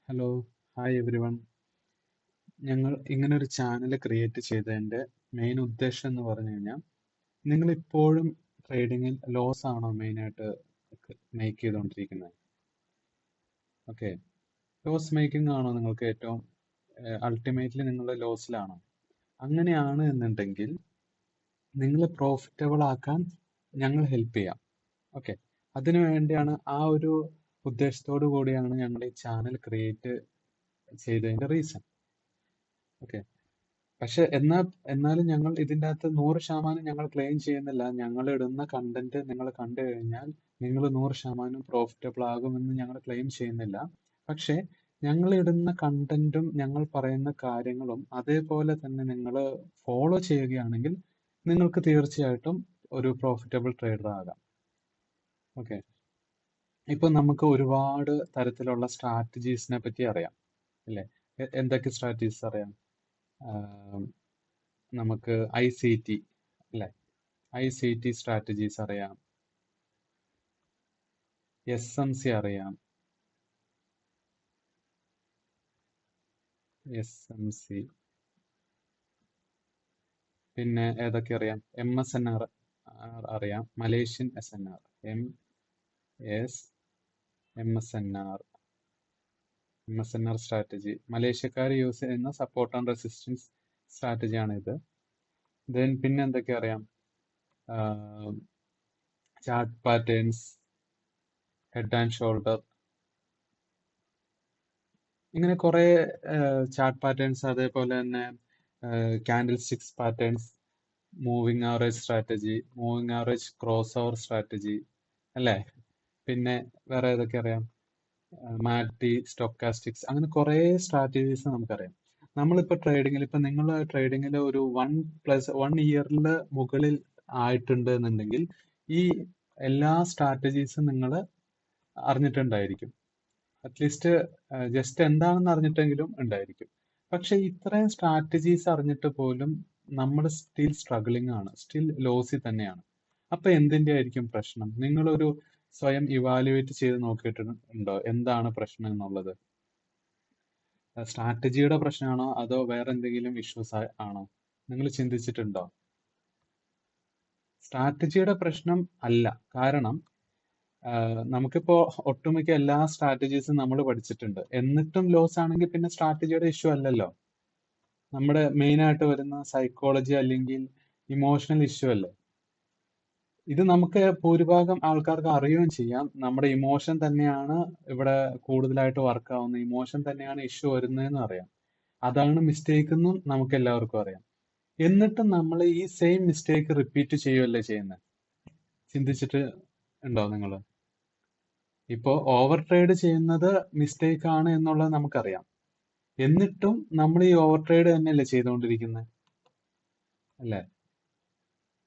Hello, hi every one. ഞങ്ങൾ ഇങ്ങനെ ഒരു ചാനൽ ക്രിയേറ്റ് ചെയ്തതിൻ്റെ മെയിൻ ഉദ്ദേശം എന്ന് പറഞ്ഞു കഴിഞ്ഞാൽ, നിങ്ങൾ ഇപ്പോഴും ട്രേഡിങ്ങിൽ ലോസ് ആണോ മെയിനായിട്ട് മേക്ക് ചെയ്തുകൊണ്ടിരിക്കുന്നത്? ഓക്കെ, ലോസ് മേക്കിംഗ് ആണോ നിങ്ങൾക്ക് ഏറ്റവും അൾട്ടിമേറ്റ്ലി നിങ്ങൾ ലോസിലാണോ? അങ്ങനെയാണ് എന്നുണ്ടെങ്കിൽ നിങ്ങൾ പ്രോഫിറ്റബിൾ ആക്കാൻ ഞങ്ങൾ ഹെൽപ്പ് ചെയ്യാം. ഓക്കെ, അതിനു വേണ്ടിയാണ്, ആ ഒരു ഉദ്ദേശത്തോടു കൂടിയാണ് ഞങ്ങൾ ഈ ചാനൽ ക്രിയേറ്റ് ചെയ്തതിൻ്റെ റീസൺ. ഓക്കെ, പക്ഷെ എന്നാലും ഞങ്ങൾ ഇതിൻ്റെ അകത്ത് 100% ഞങ്ങൾ ക്ലെയിം ചെയ്യുന്നില്ല. ഞങ്ങൾ ഇടുന്ന കണ്ടന്റ് നിങ്ങൾ കണ്ടു കഴിഞ്ഞാൽ നിങ്ങൾ 100% പ്രോഫിറ്റബിൾ ആകുമെന്ന് ഞങ്ങൾ ക്ലെയിം ചെയ്യുന്നില്ല. പക്ഷെ ഞങ്ങൾ ഇടുന്ന കണ്ടന്റും ഞങ്ങൾ പറയുന്ന കാര്യങ്ങളും അതേപോലെ തന്നെ നിങ്ങൾ ഫോളോ ചെയ്യുകയാണെങ്കിൽ നിങ്ങൾക്ക് തീർച്ചയായിട്ടും ഒരു പ്രോഫിറ്റബിൾ ട്രേഡർ ആകാം. ഓക്കെ, ഇപ്പൊ നമുക്ക് ഒരുപാട് തരത്തിലുള്ള സ്ട്രാറ്റജീസിനെ പറ്റി അറിയാം, അല്ലേ? എന്തൊക്കെ സ്ട്രാറ്റജീസ് അറിയാം? നമുക്ക് ICT, അല്ലെ? ICT സ്ട്രാറ്റജീസ് അറിയാം, SMC അറിയാം, SMC, പിന്നെ ഏതൊക്കെ അറിയാം? MSNR അറിയാം, മലേഷ്യൻ SNR, MSNR സ്ട്രാറ്റജി മലേഷ്യക്കാർ യൂസ് ചെയ്യുന്ന സപ്പോർട്ട് ആൻഡ് റെസിസ്റ്റൻസ് സ്ട്രാറ്റജിയാണ് ഇത്. ദെൻ പിന്നെ എന്തൊക്കെ അറിയാം? Chart patterns, head and shoulder, ഇങ്ങനെ കുറെ ചാർട്ട് പാറ്റേൺസ്, അതേപോലെ തന്നെ candlesticks patterns, moving average strategy, moving average crossover strategy, അല്ലേ? പിന്നെ വേറെ ഏതൊക്കെ അറിയാം? മാറ്റി, സ്റ്റൊക്കാസ്റ്റിക്സ്, അങ്ങനെ കുറെ സ്ട്രാറ്റജീസ് നമുക്കറിയാം. നമ്മളിപ്പോൾ ട്രേഡിങ്ങിൽ, ഇപ്പൊ നിങ്ങൾ ട്രേഡിങ്ങിൽ ഒരു 1 ഇയറിൽ മുകളിൽ ആയിട്ടുണ്ട് എന്നുണ്ടെങ്കിൽ ഈ എല്ലാ സ്ട്രാറ്റജീസും നിങ്ങൾ അറിഞ്ഞിട്ടുണ്ടായിരിക്കും. അറ്റ്ലീസ്റ്റ് ജസ്റ്റ് എന്താണെന്ന് അറിഞ്ഞിട്ടെങ്കിലും ഉണ്ടായിരിക്കും. പക്ഷെ ഇത്രയും സ്ട്രാറ്റജീസ് അറിഞ്ഞിട്ട് പോലും നമ്മൾ സ്റ്റിൽ സ്ട്രഗ്ലിംഗ് ആണ്, സ്റ്റിൽ ലോസിൽ തന്നെയാണ്. അപ്പൊ എന്തിന്റെ ആയിരിക്കും പ്രശ്നം? നിങ്ങളൊരു സ്വയം ഇവാലുവേറ്റ് ചെയ്ത് നോക്കിയിട്ടുണ്ടോ എന്താണ് പ്രശ്നം എന്നുള്ളത്? സ്ട്രാറ്റജിയുടെ പ്രശ്നമാണോ അതോ വേറെ എന്തെങ്കിലും ഇഷ്യൂസ് ആണോ? നിങ്ങൾ ചിന്തിച്ചിട്ടുണ്ടോ? സ്ട്രാറ്റജിയുടെ പ്രശ്നം അല്ല. കാരണം നമുക്കിപ്പോ ഒട്ടുമിക്ക എല്ലാ സ്ട്രാറ്റജീസും നമ്മൾ പഠിച്ചിട്ടുണ്ട്. എന്നിട്ടും ലോസ് ആണെങ്കിൽ പിന്നെ സ്ട്രാറ്റജിയുടെ ഇഷ്യൂ അല്ലല്ലോ. നമ്മുടെ മെയിൻ ആയിട്ട് വരുന്ന സൈക്കോളജി അല്ലെങ്കിൽ ഇമോഷണൽ ഇഷ്യൂ അല്ലേ? ഇത് നമുക്ക് ഭൂരിഭാഗം ആൾക്കാർക്ക് അറിയുകയും ചെയ്യാം. നമ്മുടെ ഇമോഷൻ തന്നെയാണ് ഇവിടെ കൂടുതലായിട്ട് വർക്ക് ആവുന്നത്, ഇമോഷൻ തന്നെയാണ് ഇഷ്യൂ വരുന്നതെന്ന് അറിയാം. അതാണ് മിസ്റ്റേക്ക് എന്നും നമുക്ക് എല്ലാവർക്കും അറിയാം. എന്നിട്ടും നമ്മൾ ഈ സെയിം മിസ്റ്റേക്ക് റിപ്പീറ്റ് ചെയ്യുകയല്ലേ ചെയ്യുന്നത്? ചിന്തിച്ചിട്ട് ഉണ്ടോ നിങ്ങൾ? ഇപ്പോ ഓവർ ട്രേഡ് ചെയ്യുന്നത് മിസ്റ്റേക്ക് ആണ് എന്നുള്ളത് നമുക്കറിയാം. എന്നിട്ടും നമ്മൾ ഈ ഓവർ ട്രേഡ് തന്നെയല്ലേ ചെയ്തുകൊണ്ടിരിക്കുന്നത്, അല്ലേ?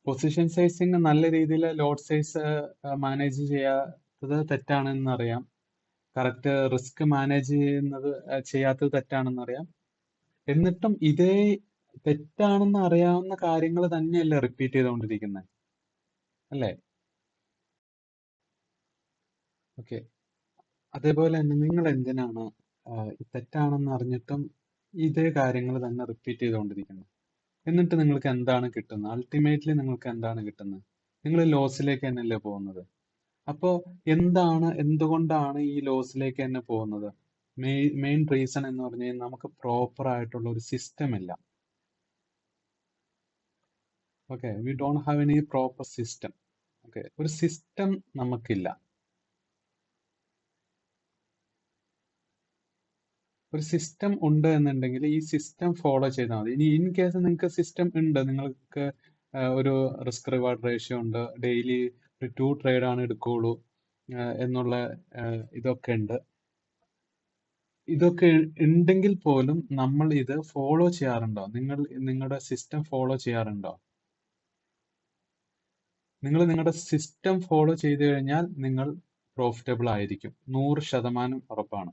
പൊസിഷൻ സൈസിങ് നല്ല രീതിയിൽ ലോട്ട് സൈസ് മാനേജ് ചെയ്യാത്തത് തെറ്റാണെന്ന് അറിയാം. കറക്റ്റ് റിസ്ക് മാനേജ് ചെയ്യാത്തത് തെറ്റാണെന്നറിയാം. എന്നിട്ടും ഇതേ തെറ്റാണെന്ന് അറിയാവുന്ന കാര്യങ്ങൾ തന്നെയല്ലേ റിപ്പീറ്റ് ചെയ്തുകൊണ്ടിരിക്കുന്നത്, അല്ലേ? ഓക്കെ, അതേപോലെ തന്നെ നിങ്ങൾ എന്തിനാണ് തെറ്റാണെന്ന് അറിഞ്ഞിട്ടും ഇതേ കാര്യങ്ങൾ തന്നെ റിപ്പീറ്റ് ചെയ്തുകൊണ്ടിരിക്കുന്നത്? എന്നിട്ട് നിങ്ങൾക്ക് എന്താണ് കിട്ടുന്നത്? അൾട്ടിമേറ്റ്ലി നിങ്ങൾക്ക് എന്താണ് കിട്ടുന്നത്? നിങ്ങൾ ലോസിലേക്ക് തന്നെയല്ലേ പോകുന്നത്? അപ്പോ എന്തുകൊണ്ടാണ് ഈ ലോസിലേക്ക് തന്നെ പോകുന്നത്? മെയിൻ റീസൺ എന്ന് പറഞ്ഞു കഴിഞ്ഞാൽ നമുക്ക് പ്രോപ്പർ ആയിട്ടുള്ള ഒരു സിസ്റ്റം ഇല്ല. Okay, we don't have any proper system. Okay, ഒരു സിസ്റ്റം നമുക്കില്ല. ഒരു സിസ്റ്റം ഉണ്ട് എന്നുണ്ടെങ്കിൽ ഈ സിസ്റ്റം ഫോളോ ചെയ്താൽ മതി. ഇനി ഇൻ കേസ് നിങ്ങൾക്ക് സിസ്റ്റം ഉണ്ട്, നിങ്ങൾക്ക് ഒരു റിസ്ക് റിവാർഡ് റേഷ്യോ ഉണ്ട്, ഡെയിലി ഒരു 2 ട്രേഡ് ആണ് എടുക്കുള്ളൂ എന്നുള്ള ഇതൊക്കെ ഉണ്ട്. ഇതൊക്കെ ഉണ്ടെങ്കിൽ പോലും നമ്മൾ ഇത് ഫോളോ ചെയ്യാറുണ്ടോ? നിങ്ങൾ നിങ്ങളുടെ സിസ്റ്റം ഫോളോ ചെയ്യാറുണ്ടോ? നിങ്ങൾ നിങ്ങളുടെ സിസ്റ്റം ഫോളോ ചെയ്തു കഴിഞ്ഞാൽ നിങ്ങൾ പ്രോഫിറ്റബിൾ ആയിരിക്കും. 100% ഉറപ്പാണ്.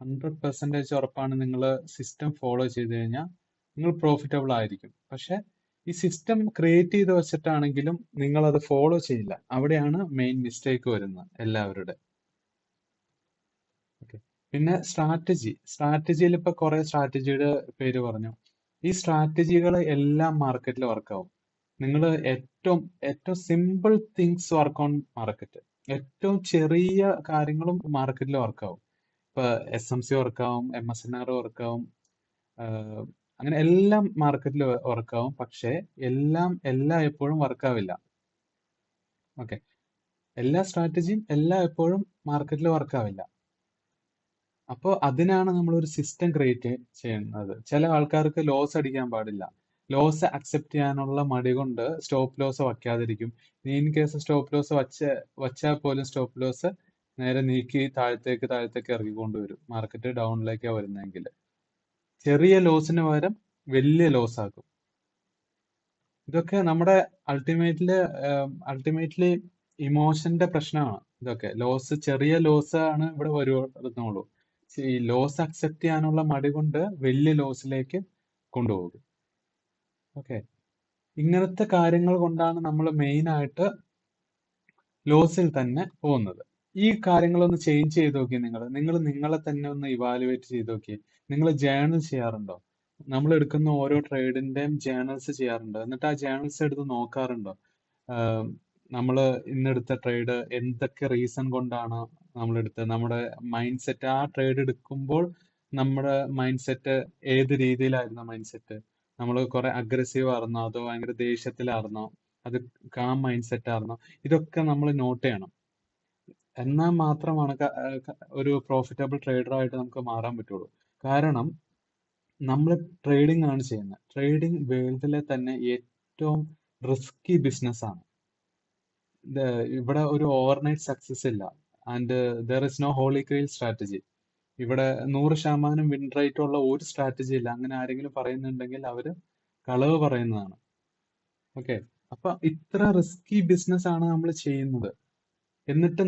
100% ഉറപ്പാണ്. നിങ്ങൾ സിസ്റ്റം ഫോളോ ചെയ്ത് കഴിഞ്ഞാൽ നിങ്ങൾ പ്രോഫിറ്റബിൾ ആയിരിക്കും. പക്ഷെ ഈ സിസ്റ്റം ക്രിയേറ്റ് ചെയ്ത് വെച്ചിട്ടാണെങ്കിലും നിങ്ങൾ അത് ഫോളോ ചെയ്യില്ല. അവിടെയാണ് മെയിൻ മിസ്റ്റേക്ക് വരുന്നത് എല്ലാവരുടെ. ഓക്കെ, പിന്നെ സ്ട്രാറ്റജിയിൽ ഇപ്പൊ കുറെ സ്ട്രാറ്റജിയുടെ പേര് പറഞ്ഞു. ഈ സ്ട്രാറ്റജികൾ എല്ലാം മാർക്കറ്റിൽ വർക്കാവും. നിങ്ങൾ ഏറ്റവും ഏറ്റവും simple things work on market. ഏറ്റവും ചെറിയ കാര്യങ്ങളും മാർക്കറ്റിൽ വർക്കാവും. ഇപ്പൊ SMC വർക്കാവും, MSNR വർക്കാവും, അങ്ങനെ എല്ലാം മാർക്കറ്റിൽ വർക്കാവും. പക്ഷെ എല്ലാം എപ്പോഴും വർക്കാവില്ല. ഓക്കെ, എല്ലാ സ്ട്രാറ്റജിയും എപ്പോഴും മാർക്കറ്റിൽ വർക്കാവില്ല. അപ്പോൾ അതിനാണ് നമ്മൾ ഒരു സിസ്റ്റം ക്രിയേറ്റ് ചെയ്യുന്നത്. ചില ആൾക്കാർക്ക് ലോസ് അടിക്കാൻ പാടില്ല. ലോസ് അക്സെപ്റ്റ് ചെയ്യാനുള്ള മടി കൊണ്ട് സ്റ്റോപ്പ് ലോസ് വയ്ക്കാതിരിക്കും. ഇൻ കേസ് സ്റ്റോപ്പ് ലോസ് വച്ചാൽ പോലും സ്റ്റോപ്പ് ലോസ് നേരെ നീക്കി താഴത്തേക്ക് ഇറക്കിക്കൊണ്ടുവരും, മാർക്കറ്റ് ഡൗണിലേക്കാണ് വരുന്നതെങ്കിൽ. ചെറിയ ലോസിന് പകരം വലിയ ലോസ് ആക്കും. ഇതൊക്കെ നമ്മുടെ അൾട്ടിമേറ്റ്ലി ഇമോഷന്റെ പ്രശ്നമാണ്. ഇതൊക്കെ ചെറിയ ലോസ് ആണ് ഇവിടെ വരുന്നുള്ളൂ. ഈ ലോസ് അക്സെപ്റ്റ് ചെയ്യാനുള്ള മടി കൊണ്ട് വലിയ ലോസിലേക്ക് കൊണ്ടുപോകും. ഓക്കെ, ഇങ്ങനത്തെ കാര്യങ്ങൾ കൊണ്ടാണ് നമ്മൾ മെയിൻ ആയിട്ട് ലോസിൽ തന്നെ പോകുന്നത്. ഈ കാര്യങ്ങളൊന്ന് ചേഞ്ച് ചെയ്ത് നോക്കി. നിങ്ങൾ നിങ്ങളെ തന്നെ ഒന്ന് ഇവാലുവേറ്റ് ചെയ്ത് നോക്കി. നിങ്ങൾ ജേർണൽ ചെയ്യാറുണ്ടോ? നമ്മൾ എടുക്കുന്ന ഓരോ ട്രേഡിന്റെയും ജേർണൽസ് ചെയ്യാറുണ്ടോ? എന്നിട്ട് ആ ജേർണൽസ് എടുത്ത് നോക്കാറുണ്ടോ? നമ്മൾ ഇന്നെടുത്ത ട്രേഡ് എന്തൊക്കെ റീസൺ കൊണ്ടാണ് നമ്മൾ എടുത്തത്? നമ്മുടെ മൈൻഡ് സെറ്റ്, ആ ട്രേഡ് എടുക്കുമ്പോൾ നമ്മുടെ മൈൻഡ് സെറ്റ് ഏത് രീതിയിലായിരുന്നു? മൈൻഡ് സെറ്റ് നമ്മൾ കുറെ അഗ്രസീവ് ആയിരുന്നോ, അതോ ഭയങ്കര ദേഷ്യത്തിലായിരുന്നോ, അത് കാം മൈൻഡ് സെറ്റ് ആയിരുന്നോ? ഇതൊക്കെ നമ്മൾ നോട്ട് ചെയ്യണം. എന്നാൽ മാത്രമാണ് ഒരു പ്രോഫിറ്റബിൾ ട്രേഡർ ആയിട്ട് നമുക്ക് മാറാൻ പറ്റുള്ളൂ. കാരണം നമ്മൾ ട്രേഡിംഗ് ആണ് ചെയ്യുന്നത്. ട്രേഡിംഗ് വേൾഡിലെ തന്നെ ഏറ്റവും റിസ്കി ബിസിനസ് ആണ്. ഇവിടെ ഒരു ഓവർനൈറ്റ് സക്സസ് ഇല്ല. And there is no holy grail strategy. ഇവിടെ 100% വിൻ റേറ്റ് ഉള്ള ഒരു സ്ട്രാറ്റജി ഇല്ല. അങ്ങനെ ആരെങ്കിലും പറയുന്നുണ്ടെങ്കിൽ അവര് കളവ് പറയുന്നതാണ്. ഓക്കെ, അപ്പൊ ഇത്ര റിസ്കി ബിസിനസ് ആണ് നമ്മൾ ചെയ്യുന്നത്. എന്നിട്ട്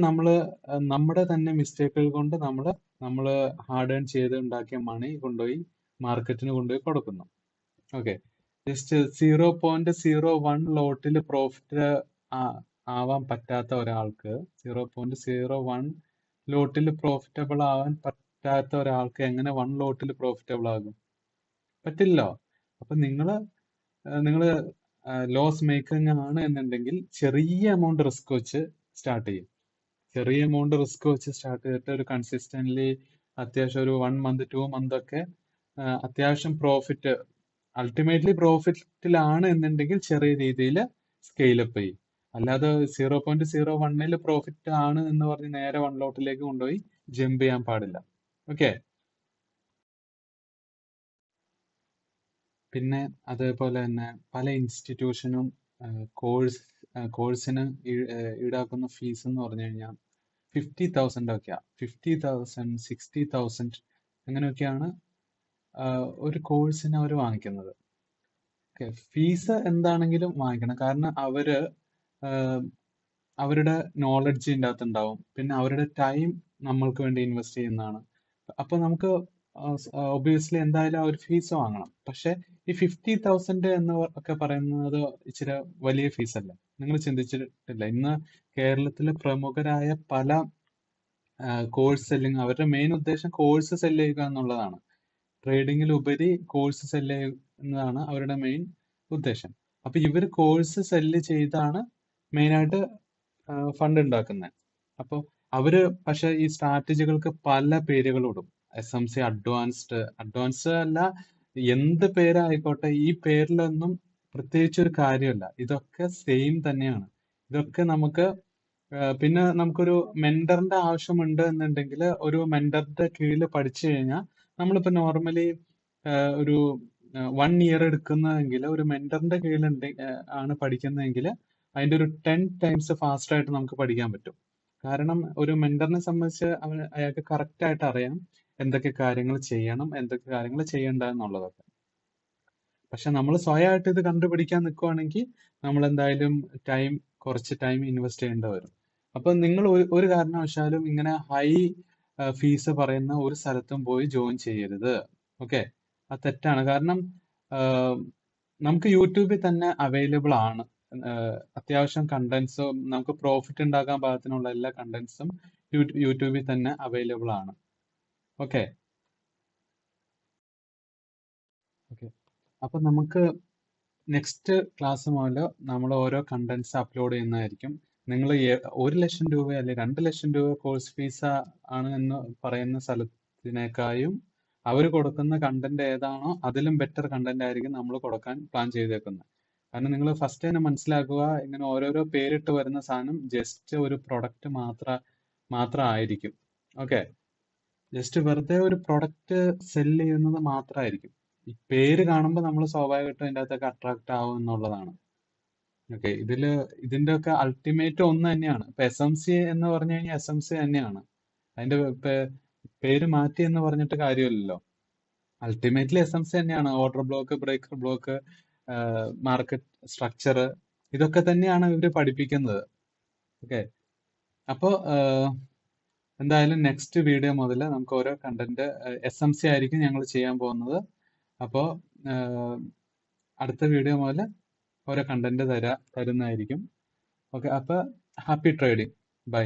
നമ്മുടെ തന്നെ മിസ്റ്റേക്കുകൾ കൊണ്ട് നമ്മള് ഹാർഡ് ഏൺ ചെയ്ത് ഉണ്ടാക്കിയ മണി കൊണ്ടുപോയി മാർക്കറ്റിന് കൊണ്ടുപോയി കൊടുക്കുന്നു. ഓക്കെ, ജസ്റ്റ് 0.01 ലോട്ടിൽ പ്രോഫിറ്റ് ആവാൻ പറ്റാത്ത ഒരാൾക്ക്, 0.01 ലോട്ടിൽ പ്രോഫിറ്റബിൾ ആവാൻ പറ്റാത്ത ഒരാൾക്ക് എങ്ങനെ 1 ലോട്ടിൽ പ്രോഫിറ്റബിൾ ആകും? പറ്റില്ലല്ലോ. അപ്പൊ നിങ്ങള് ലോസ് മേക്കിംഗ് ആണ് എന്നുണ്ടെങ്കിൽ ചെറിയ എമൗണ്ട് റിസ്ക് വെച്ച് സ്റ്റാർട്ട് ചെയ്യും. ചെറിയ എമൗണ്ട് റിസ്ക് വെച്ച് സ്റ്റാർട്ട് ചെയ്തിട്ട് ഒരു കൺസിസ്റ്റന്റ്ലി അത്യാവശ്യം ഒരു 1 മന്ത് 2 മന്ത് ഒക്കെ അത്യാവശ്യം പ്രോഫിറ്റ്, അൾട്ടിമേറ്റ്ലി പ്രോഫിറ്റിലാണ് എന്നുണ്ടെങ്കിൽ ചെറിയ രീതിയിൽ സ്കെയിലപ്പ് ചെയ്യും. അല്ലാതെ 0.01 പ്രോഫിറ്റ് ആണ് എന്ന് പറഞ്ഞ് നേരെ 1 ലോട്ടിലേക്ക് കൊണ്ടുപോയി ജമ്പ് ചെയ്യാൻ പാടില്ല. ഓക്കെ, പിന്നെ അതേപോലെ തന്നെ പല ഇൻസ്റ്റിറ്റ്യൂഷനും കോഴ്സിന് ഈടാക്കുന്ന ഫീസ് എന്ന് പറഞ്ഞു കഴിഞ്ഞാൽ 50,000 ഒക്കെയാ. 50,000, 60,000 അങ്ങനെയൊക്കെയാണ് ഒരു കോഴ്സിന് അവർ വാങ്ങിക്കുന്നത്. ഓക്കെ, ഫീസ് എന്താണെങ്കിലും വാങ്ങിക്കണം. കാരണം അവരുടെ നോളജ് ഇതിൻ്റെ അകത്തുണ്ടാവും. പിന്നെ അവരുടെ ടൈം നമ്മൾക്ക് വേണ്ടി ഇൻവെസ്റ്റ് ചെയ്യുന്നതാണ്. അപ്പൊ നമുക്ക് ഒബിയസ്ലി എന്തായാലും ആ ഒരു ഫീസ് വാങ്ങണം. പക്ഷെ ഈ 50,000 എന്ന് ഒക്കെ പറയുന്നത് ഇച്ചിരി വലിയ ഫീസ് അല്ല. നിങ്ങൾ ചിന്തിച്ചിട്ടില്ല, ഇന്ന് കേരളത്തിലെ പ്രമുഖരായ പല കോഴ്സ് സെല്ലിങ്, അവരുടെ മെയിൻ ഉദ്ദേശം കോഴ്സ് സെല്ല് ചെയ്യുക എന്നുള്ളതാണ്. ട്രേഡിങ്ങിലുപരി കോഴ്സ് സെല്ല് ചെയ്യുന്നതാണ് അവരുടെ മെയിൻ ഉദ്ദേശം. അപ്പൊ ഇവർ കോഴ്സ് സെല്ല് ചെയ്താണ് മെയിനായിട്ട് ഫണ്ട് ഉണ്ടാക്കുന്നത്. അപ്പോൾ പക്ഷെ ഈ സ്ട്രാറ്റജികൾക്ക് പല പേരുകളിടും. SMC അഡ്വാൻസ്ഡ് അല്ല, എന്ത് പേരായിക്കോട്ടെ, ഈ പേരിലൊന്നും പ്രത്യേകിച്ച് ഒരു കാര്യമല്ല. ഇതൊക്കെ സെയിം തന്നെയാണ്. ഇതൊക്കെ പിന്നെ നമുക്കൊരു മെന്ററിന്റെ ആവശ്യമുണ്ട് എന്നുണ്ടെങ്കിൽ ഒരു മെന്ററിന്റെ കീഴിൽ പഠിച്ചു കഴിഞ്ഞാൽ, നമ്മളിപ്പോ നോർമലി ഒരു 1 ഇയർ എടുക്കുന്നതെങ്കിൽ ഒരു മെന്ററിന്റെ കീഴിൽ ആണ് പഠിക്കുന്നതെങ്കിൽ അതിന്റെ ഒരു 10 ടൈംസ് ഫാസ്റ്റ് ആയിട്ട് നമുക്ക് പഠിക്കാൻ പറ്റും. കാരണം ഒരു മെന്ററിനെ സംബന്ധിച്ച് അയാൾക്ക് കറക്റ്റ് ആയിട്ട് അറിയാം എന്തൊക്കെ കാര്യങ്ങൾ ചെയ്യണം, എന്തൊക്കെ കാര്യങ്ങൾ ചെയ്യണ്ട എന്നുള്ളതൊക്കെ. പക്ഷെ നമ്മൾ സ്വയമായിട്ട് ഇത് കണ്ടുപിടിക്കാൻ നിൽക്കുവാണെങ്കിൽ നമ്മൾ എന്തായാലും കുറച്ച് ടൈം ഇൻവെസ്റ്റ് ചെയ്യേണ്ടി വരും. അപ്പൊ നിങ്ങൾ ഒരു കാരണവശാലും ഇങ്ങനെ ഹൈ ഫീസ് പറയുന്ന ഒരു സ്ഥലത്തും പോയി ജോയിൻ ചെയ്യരുത്. ഓക്കെ, അത് തെറ്റാണ്. കാരണം നമുക്ക് യൂട്യൂബിൽ തന്നെ അവൈലബിൾ ആണ്. അത്യാവശ്യം കണ്ടന്റ്സും നമുക്ക് പ്രോഫിറ്റ് ഉണ്ടാക്കാൻ പാകത്തിനുള്ള എല്ലാ കണ്ടന്റ്സും യൂട്യൂബിൽ തന്നെ അവൈലബിൾ ആണ്. ഓക്കെ ഓക്കെ അപ്പൊ നമുക്ക് നെക്സ്റ്റ് ക്ലാസ് മുതൽ നമ്മൾ ഓരോ കണ്ടന്റ്സ് അപ്ലോഡ് ചെയ്യുന്നതായിരിക്കും. നിങ്ങൾ 1,00,000 രൂപ അല്ലെങ്കിൽ 2,00,000 രൂപ കോഴ്സ് ഫീസ് ആണ് എന്ന് പറയുന്ന സ്ഥലത്തിനേക്കാളും അവർ കൊടുക്കുന്ന കണ്ടന്റ് ഏതാണോ അതിലും ബെറ്റർ കണ്ടന്റ് ആയിരിക്കും നമ്മൾ കൊടുക്കാൻ പ്ലാൻ ചെയ്തേക്കുന്നത്. കാരണം നിങ്ങൾ ഫസ്റ്റ് തന്നെ മനസ്സിലാക്കുക, ഇങ്ങനെ ഓരോരോ പേരിട്ട് വരുന്ന സാധനം ജസ്റ്റ് ഒരു പ്രൊഡക്റ്റ് മാത്രമായിരിക്കും. ഓക്കെ, ജസ്റ്റ് വെറുതെ ഒരു പ്രൊഡക്റ്റ് സെല് ചെയ്യുന്നത് മാത്രമായിരിക്കും. ഈ പേര് കാണുമ്പോൾ നമ്മൾ സ്വാഭാവികമായിട്ടും അതിൻ്റെ അകത്തൊക്കെ അട്രാക്ട് ആവും എന്നുള്ളതാണ്. ഓക്കെ, ഇതിന്റെ ഒക്കെ അൾട്ടിമേറ്റ് ഒന്ന് തന്നെയാണ്. ഇപ്പൊ SMC എന്ന് പറഞ്ഞു കഴിഞ്ഞാൽ SMC തന്നെയാണ്. അതിന്റെ പേര് മാറ്റി എന്ന് പറഞ്ഞിട്ട് കാര്യമില്ലല്ലോ. അൾട്ടിമേറ്റ്ലി SMC തന്നെയാണ്. Order block, breaker block, market structure, ഇതൊക്കെ തന്നെയാണ് ഇവര് പഠിപ്പിക്കുന്നത്. ഓക്കെ, അപ്പോ എന്തായാലും നെക്സ്റ്റ് വീഡിയോ മുതൽ നമുക്ക് ഓരോ കണ്ടന്റ് SMC ആയിരിക്കും ഞങ്ങൾ ചെയ്യാൻ പോകുന്നത്. അപ്പോൾ അടുത്ത വീഡിയോ മുതൽ ഓരോ കണ്ടന്റ് തരുന്നതായിരിക്കും. ഓക്കെ, അപ്പൊ ഹാപ്പി ട്രേഡിംഗ്. ബൈ.